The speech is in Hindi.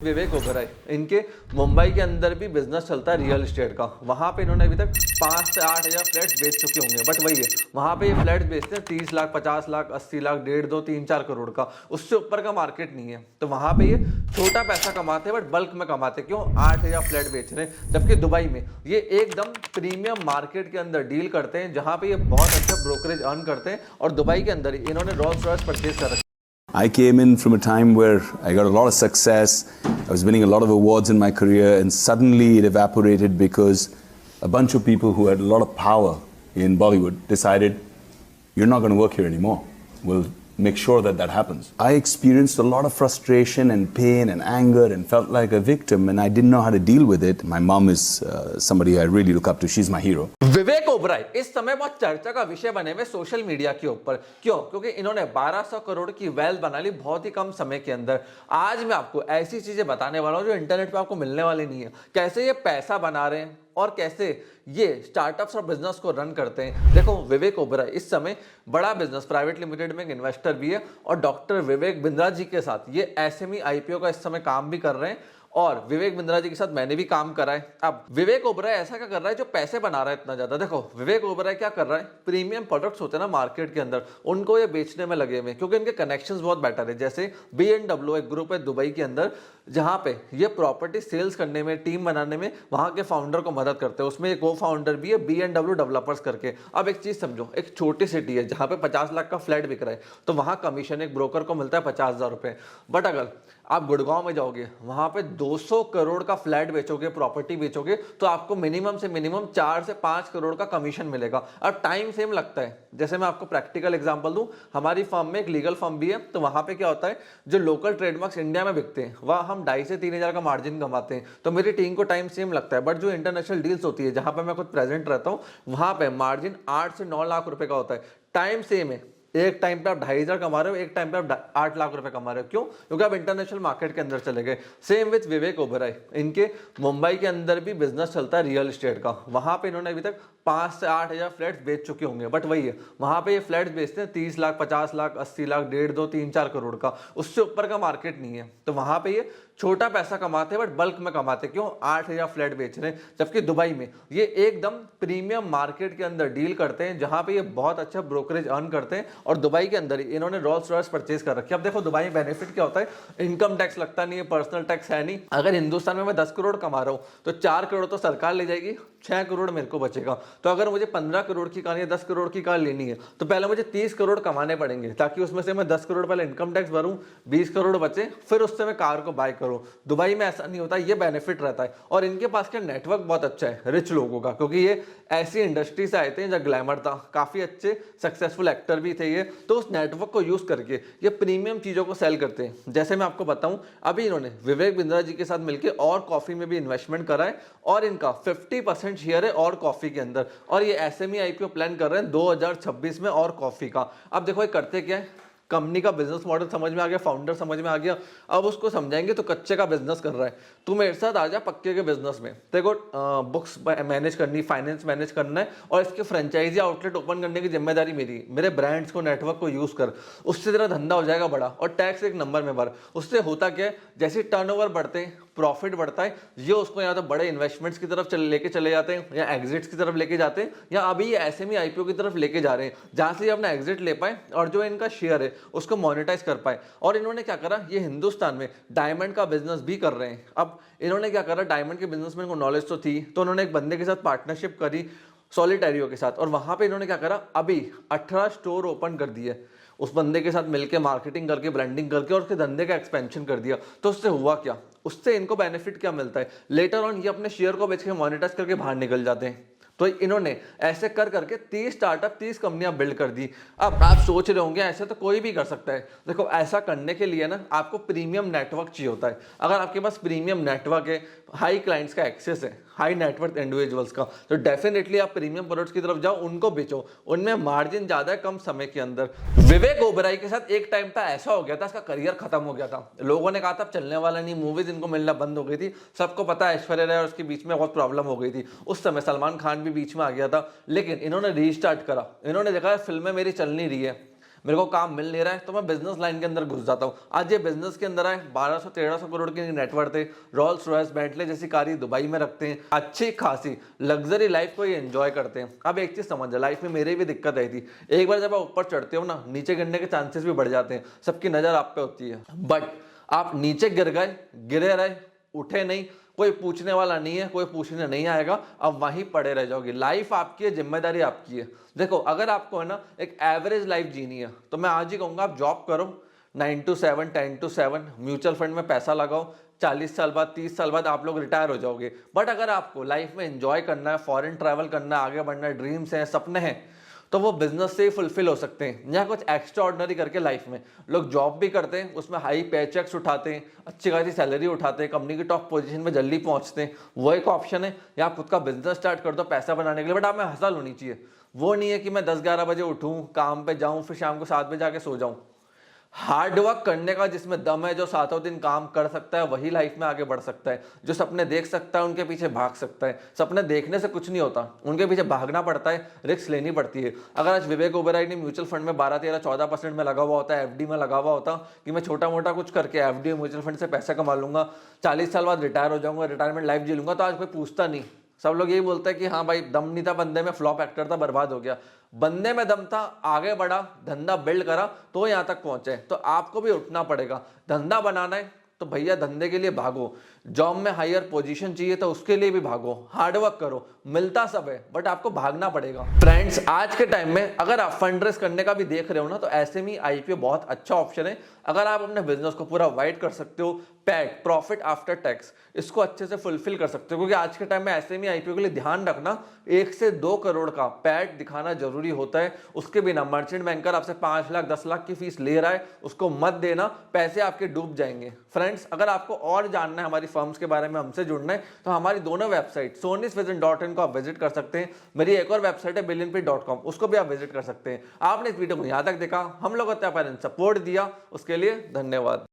विवेक ओबेरॉय इनके मुंबई के अंदर भी बिजनेस चलता है रियल एस्टेट का। वहां पे इन्होंने अभी तक 5 से 8 हजार फ्लैट बेच चुके होंगे। बट वही है, वहां पे ये फ्लैट बेचते हैं 30 लाख, 50 लाख, 80 लाख, 1.5, 2, 3, 4 करोड़ का। उससे ऊपर का मार्केट नहीं है। तो वहां पे ये छोटा पैसा कमाते हैं बट बल्क में कमाते हैं। क्यों? 8 हजार फ्लैट बेच रहे हैं, जबकि दुबई में ये एकदम प्रीमियम मार्केट के अंदर डील करते हैं, जहां पे ये बहुत अच्छा ब्रोकरेज अर्न करते हैं। और दुबई के अंदर इन्होंने रोल्स रॉयस परचेज कर रखा है। I came in from a time where I got a lot of success. I was winning a lot of awards in my career, and suddenly it evaporated because a bunch of people who had a lot of power in Bollywood decided, you're not going to work here anymore. We'll make sure that that happens. I experienced a lot of frustration and pain and anger and felt like a victim, and I didn't know how to deal with it. My mom is somebody I really look up to. She's my hero. Vivek Oberoi इस समय बहुत चर्चा का विषय बने हुए सोशल मीडिया के ऊपर। क्यों? क्योंकि इन्होंने 1200 करोड़ की वेल्थ बना ली बहुत ही कम समय के अंदर। आज मैं आपको ऐसी चीजें बताने वाला हूं जो इंटरनेट पे आपको मिलने वाली नहीं है। कैसे ये पैसा बना रहे हैं और कैसे ये स्टार्टअप्स और बिजनेस को रन करते हैं। देखो, विवेक ओबेरॉय इस समय बड़ा बिजनेस प्राइवेट लिमिटेड में एक इन्वेस्टर भी है और डॉक्टर विवेक बिंद्रा जी के साथ ये एसएमई आईपीओ का इस समय काम भी कर रहे हैं। और विवेक बिंद्रा जी के साथ मैंने भी काम करा है। अब विवेक ओबेरॉय ऐसा क्या कर रहा है जो पैसे बना रहा है इतना ज्यादा? देखो, विवेक ओबेरॉय क्या कर रहा है, प्रीमियम प्रोडक्ट्स होते हैं ना मार्केट के अंदर, उनको ये बेचने में लगे हुए, क्योंकि इनके कनेक्शंस बहुत बेटर है। जैसे BMW एक ग्रुप है दुबई के अंदर, जहां पे ये प्रॉपर्टी सेल्स करने में, टीम बनाने में वहां के फाउंडर को मदद करते हैं। उसमें एक को फाउंडर भी है BMW डेवलपर्स करके। अब एक चीज समझो, एक छोटी सिटी है जहां पे 50 लाख का फ्लैट बिक रहा है, तो वहां कमीशन एक ब्रोकर को मिलता है 50,000 रुपए। बट अगर आप गुड़गांव में जाओगे, वहां पे 200 करोड़ का फ्लैट बेचोगे, प्रॉपर्टी बेचोगे, तो आपको मिनिमम से मिनिमम 4 से 5 करोड़ का कमीशन मिलेगा। अब टाइम सेम लगता है। जैसे मैं आपको प्रैक्टिकल एग्जांपल दूं, हमारी फर्म में एक लीगल फर्म भी है, तो वहां पे क्या होता है, जो लोकल ट्रेडमार्क्स इंडिया में बिकते हैं वह हम 2.5 से 3 हजार का मार्जिन कमाते हैं। तो मेरी टीम को टाइम सेम लगता है। बट जो इंटरनेशनल डील्स होती है, जहां पर मैं खुद प्रेजेंट रहता हूं, वहां पे मार्जिन 8 से 9 लाख रुपए का होता है। टाइम सेम है। एक टाइम पे आप 2.5 कमा रहे हो, एक टाइम पे आप 8 लाख रुपए कमा रहे हो। क्यों? क्योंकि आप इंटरनेशनल मार्केट के अंदर चले गए। सेम विथ विवेक ओबेरॉय, इनके मुंबई के अंदर भी बिजनेस चलता है रियल एस्टेट का। वहां पे इन्होंने अभी तक 5 से 8 हजार फ्लैट्स बेच चुके होंगे। बट वही है, वहां पे ये फ्लैट्स बेचते हैं 30 लाख, 50 लाख, 80 लाख, 1.5, 2, 3, 4 करोड़ का। उससे ऊपर का मार्केट नहीं है। तो वहां पे ये छोटा पैसा कमाते हैं बट बल्क में कमाते हैं। क्यों? 8 हजार फ्लैट बेच रहे हैं, जबकि दुबई में ये एकदम प्रीमियम मार्केट के अंदर डील करते हैं, जहां पे ये बहुत अच्छा ब्रोकरेज अर्न करते हैं। और दुबई के अंदर इन्होंने रोल्स रॉयस परचेज कर रखी है। अब देखो, दुबई में बेनिफिट क्या होता है, इनकम टैक्स लगता नहीं है, पर्सनल टैक्स है नहीं। अगर हिंदुस्तान में मैं 10 करोड़ कमा रहा हूं, तो 4 करोड़ तो सरकार ले जाएगी, 6 करोड़ मेरे को बचेगा। तो अगर मुझे 15 करोड़ की कार या 10 करोड़ की कार लेनी है, तो पहले मुझे 30 करोड़ कमाने पड़ेंगे, ताकि उसमें से मैं 10 करोड़ पहले इनकम टैक्स भरूं, 20 करोड़ बचे, फिर उससे मैं कार को बाय करूं। दुबई में ऐसा नहीं होता, ये बेनिफिट रहता है। और इनके पास का नेटवर्क बहुत अच्छा है रिच लोगों का, क्योंकि ये ऐसी इंडस्ट्री से आए थे जहाँ ग्लैमर था, काफी अच्छे सक्सेसफुल एक्टर भी थे ये। तो उस नेटवर्क को यूज करके ये प्रीमियम चीजों को सेल करते हैं। जैसे मैं आपको बताऊं, अभी इन्होंने विवेक बिंद्रा जी के साथ मिलकर और कॉफी में भी इन्वेस्टमेंट करा है, और इनका 50% शेयर है और कॉफी के अंदर। और ये एसएमई आईपीओ प्लान कर रहे हैं 2026 में और कॉफी का। अब देखो ये करते क्या है, कंपनी का बिजनेस मॉडल समझ में आ गया, फाउंडर समझ में आ गया। अब उसको समझाएंगे तो कच्चे का बिजनेस कर रहा है, तू मेरे साथ आ जा पक्के के बिजनेस में। देखो, बुक्स मैनेज करनी, फाइनेंस मैनेज करना है, और इसके फ्रेंचाइजी आउटलेट ओपन करने की जिम्मेदारी मेरी। मेरे ब्रांड्स को, नेटवर्क को यूज कर, उससे तेरा धंधा हो जाएगा बड़ा, और टैक्स एक नंबर में भर। उससे होता क्या है, जैसे टर्नओवर बढ़ते हैं, प्रॉफिट बढ़ता है, ये उसको या तो बड़े इन्वेस्टमेंट्स की तरफ लेके चले जाते हैं, या एग्जिट्स की तरफ लेके जाते हैं, या अभी ये एसएमई आईपीओ की तरफ लेके जा रहे हैं, जहां से ये अपना एग्जिट ले पाए और जो इनका शेयर है उसको मोनेटाइज कर पाए। और इन्होंने क्या करा, ये हिंदुस्तान में डायमंड का बिजनेस भी कर रहे हैं। अब इन्होंने क्या करा, डायमंड के बिजनेस में इनको नॉलेज तो थी, तो उन्होंने एक बंदे के साथ पार्टनरशिप करी, सॉलिटैरियो के साथ, और वहां पे इन्होंने क्या करा, अभी 18 स्टोर ओपन कर दिए उस बंदे के साथ मिलके, मार्केटिंग करके, ब्रांडिंग करके, और उसके धंधे का एक्सपेंशन कर दिया। तो उससे हुआ क्या, उससे इनको बेनिफिट क्या मिलता है, लेटर ऑन ये अपने शेयर को बेच के मोनेटाइज करके बाहर निकल जाते हैं। तो इन्होंने ऐसे कर करके 30 स्टार्टअप, 30 कंपनियां बिल्ड कर दी। अब आप सोच रहे होंगे ऐसे तो कोई भी कर सकता है। देखो, ऐसा करने के लिए ना आपको प्रीमियम नेटवर्क चाहिए होता है। अगर आपके पास प्रीमियम नेटवर्क है, हाई क्लाइंट्स का एक्सेस है, हाई नेटवर्क इंडिविजुअल्स का, तो डेफिनेटली आप प्रीमियम प्रोडक्ट्स की तरफ जाओ, उनको बेचो, उनमें मार्जिन ज्यादा है कम समय के अंदर। विवेक ओबेरॉय के साथ एक टाइम था ऐसा हो गया था, इसका करियर खत्म हो गया था। लोगों ने कहा था चलने वाला नहीं, मूवीज इनको मिलना बंद हो गई थी। सबको पता है ऐश्वर्या राय और उसके बीच में बहुत प्रॉब्लम हो गई थी। उस समय सलमान खान भी बीच में आ गया था, लेकिन इन्होंने रीस्टार्ट करा। इन्होंने देखा फिल्में मेरी चल नहीं रही है, मेरे को काम मिल नहीं रहा है तो मैं बिजनेस लाइन के अंदर घुस जाता हूँ। आज ये बिजनेस के अंदर आए, 1200-1300 करोड़ की नेटवर्थ है, रोल्स रॉयस बेंटले जैसी कार दुबई में रखते हैं, अच्छी खासी लग्जरी लाइफ को ये एंजॉय करते हैं। अब एक चीज समझ, लाइफ में मेरी भी दिक्कत आई थी, एक बार जब आप ऊपर चढ़ते हो ना, नीचे गिरने के चांसेस भी बढ़ जाते हैं, सबकी नजर आप पे होती है, बट आप नीचे गिर गए, गिरे रहे, उठे नहीं, कोई पूछने वाला नहीं है, कोई पूछने नहीं आएगा, अब वहीं पड़े रह जाओगे। लाइफ आपकी है, जिम्मेदारी आपकी है। देखो अगर आपको है ना एक एवरेज लाइफ जीनी है तो मैं आज ही कहूंगा आप जॉब करो, 9 to 7, 10 to 7, म्यूचुअल फंड में पैसा लगाओ, 40 साल बाद 30 साल बाद आप लोग रिटायर हो जाओगे। बट अगर आपको लाइफ में एंजॉय करना है, फॉरेन ट्रैवल करना है, आगे बढ़ना है, ड्रीम्स हैं, सपने हैं, तो वो बिजनेस से ही फुलफिल हो सकते हैं। या कुछ एक्स्ट्रा ऑर्डिनरी करके लाइफ में लोग जॉब भी करते हैं, उसमें हाई पे चेक्स उठाते हैं, अच्छी खासी सैलरी उठाते हैं, कंपनी की टॉप पोजीशन में जल्दी पहुंचते हैं, वो एक ऑप्शन है। या आप खुद का बिजनेस स्टार्ट कर दो पैसा बनाने के लिए, बट आप में हसल होनी चाहिए। वो नहीं है कि मैं 10-11 बजे उठूं, काम पे जाऊं, फिर शाम को 7 बजे जाके सो जाऊं। हार्ड वर्क करने का जिसमें दम है, जो 7 दिन काम कर सकता है, वही लाइफ में आगे बढ़ सकता है। जो सपने देख सकता है उनके पीछे भाग सकता है। सपने देखने से कुछ नहीं होता, उनके पीछे भागना पड़ता है, रिस्क लेनी पड़ती है। अगर आज विवेक ओबेरॉय ने म्यूचुअल फंड में 12-13-14% में लगा हुआ होता है, एफडी में लगा हुआ होता कि मैं छोटा मोटा कुछ करके एफडी म्यूचुअल फंड से पैसा कमा लूंगा, 40 साल बाद रिटायर हो जाऊंगा, रिटायरमेंट लाइफ जी लूंगा, तो आज कोई पूछता नहीं। सब लोग यही बोलते हैं कि हाँ भाई दम नहीं था बंदे में, फ्लॉप एक्टर था, बर्बाद हो गया। बंदे में दम था, आगे बढ़ा, धंधा बिल्ड करा तो यहाँ तक पहुंचे। तो आपको भी उठना पड़ेगा। धंधा बनाना है तो भैया धंधे के लिए भागो, जॉब में हायर पोजीशन चाहिए तो उसके लिए भी भागो, हार्डवर्क करो, मिलता सब है बट आपको भागना पड़ेगा। फ्रेंड्स आज के टाइम में अगर आप फंड रेज करने का भी देख रहे हो ना, तो एसएमई आईपीओ बहुत अच्छा ऑप्शन है। अगर आप अपने बिजनेस को पूरा वाइड कर सकते हो, पैट प्रॉफिट आफ्टर टैक्स इसको अच्छे से फुलफिल कर सकते हो, क्योंकि आज के टाइम में एसएमई आईपीओ के लिए ध्यान रखना 1 से 2 करोड़ का पैट दिखाना जरूरी होता है। उसके बिना मर्चेंट बैंकर आपसे 5 लाख 10 लाख की फीस ले रहा है, उसको मत देना, पैसे आपके डूब जाएंगे। फ्रेंड्स अगर आपको और जानना है हमारी फर्म्स के बारे में, हमसे जुड़ना है, तो हमारी दोनों वेबसाइट sonisvision.in को आप विजिट कर सकते हैं। मेरी एक और वेबसाइट है billionpay.com, उसको भी आप विजिट कर सकते हैं। आपने इस वीडियो को यहाँ तक देखा, हम लोग सपोर्ट दिया, उसके लिए धन्यवाद।